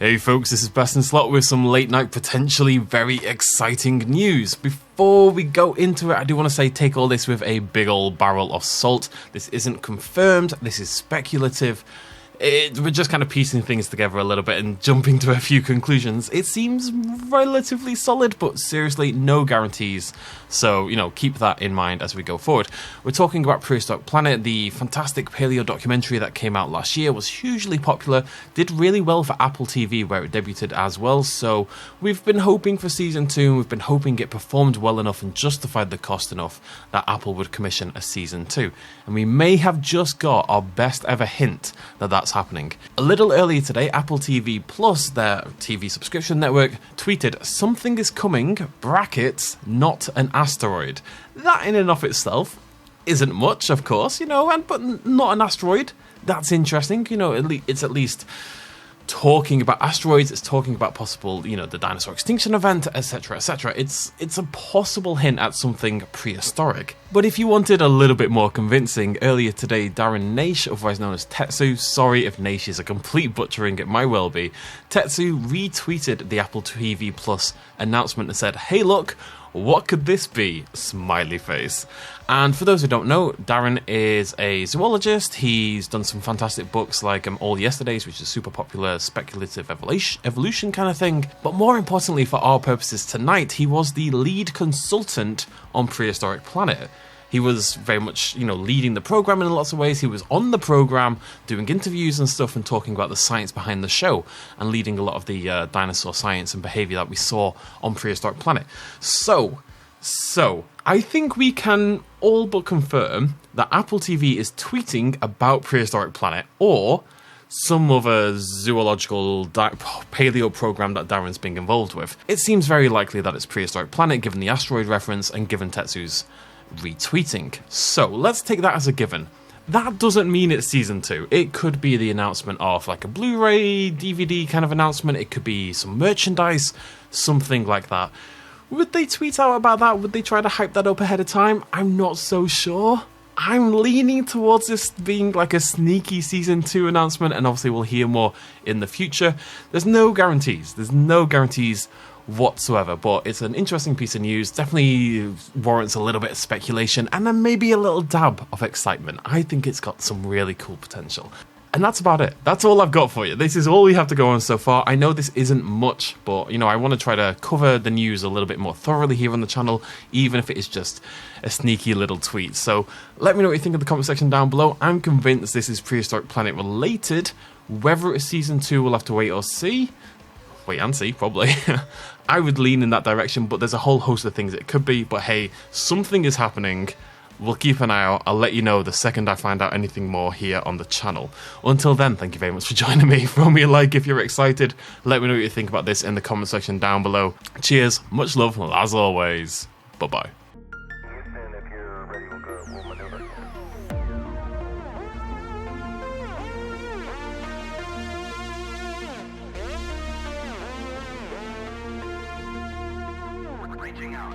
Hey folks, this is Best in Slot with some late night, potentially very exciting news. Before we go into it, I do want to say take all this with a big old barrel of salt. This isn't confirmed, this is speculative. We're just kind of piecing things together a little bit and jumping to a few conclusions. It seems relatively solid, but seriously, no guarantees. So, keep that in mind as we go forward. We're talking about Prehistoric Planet, the fantastic paleo documentary that came out last year, was hugely popular, did really well for Apple TV where it debuted as well. So we've been hoping for season 2, and we've been hoping it performed well enough and justified the cost enough that Apple would commission a season 2. And we may have just got our best ever hint that that's happening. A little earlier today, Apple TV Plus, their TV subscription network, tweeted, "Something is coming, brackets, not an asteroid." That in and of itself isn't much, of course, but not an asteroid. That's interesting, it's at least talking about asteroids, it's talking about possible, the dinosaur extinction event, etc., etc. It's a possible hint at something prehistoric. But if you wanted a little bit more convincing, earlier today, Darren Naish, otherwise known as Tetsu, sorry if Naish is a complete butchering, it might well be, Tetsu retweeted the Apple TV Plus announcement and said, "Hey look, what could this be?" Smiley face. And for those who don't know, Darren is a zoologist. He's done some fantastic books like All Yesterdays, which is a super popular speculative evolution kind of thing. But more importantly for our purposes tonight, he was the lead consultant on Prehistoric Planet. He was very much, leading the program in lots of ways. He was on the program doing interviews and stuff and talking about the science behind the show and leading a lot of the dinosaur science and behavior that we saw on Prehistoric Planet. So, I think we can all but confirm that Apple TV is tweeting about Prehistoric Planet or some other zoological paleo program that Darren's being involved with. It seems very likely that it's Prehistoric Planet given the asteroid reference and given Tetsu's retweeting. So let's take that as a given. That doesn't mean it's season 2. It could be the announcement of like a Blu-ray, DVD kind of announcement. It could be some merchandise, something like that. Would they tweet out about that? Would they try to hype that up ahead of time? I'm not so sure. I'm leaning towards this being like a sneaky season 2 announcement, and obviously we'll hear more in the future. There's no guarantees. Whatsoever, but it's an interesting piece of news, definitely warrants a little bit of speculation and then maybe a little dab of excitement. I think it's got some really cool potential. And that's about it. That's all I've got for you. This is all we have to go on so far. I know this isn't much, but I want to try to cover the news a little bit more thoroughly here on the channel, even if it is just a sneaky little tweet. So let me know what you think in the comment section down below. I'm convinced this is Prehistoric Planet related. Whether it's season 2, we'll have to wait and see, probably. I would lean in that direction, but there's a whole host of things it could be. But hey, something is happening. We'll keep an eye out. I'll let you know the second I find out anything more here on the channel. Until then, thank you very much for joining me. Throw me a like if you're excited. Let me know what you think about this in the comment section down below. Cheers, much love, as always. Bye-bye. Reaching out.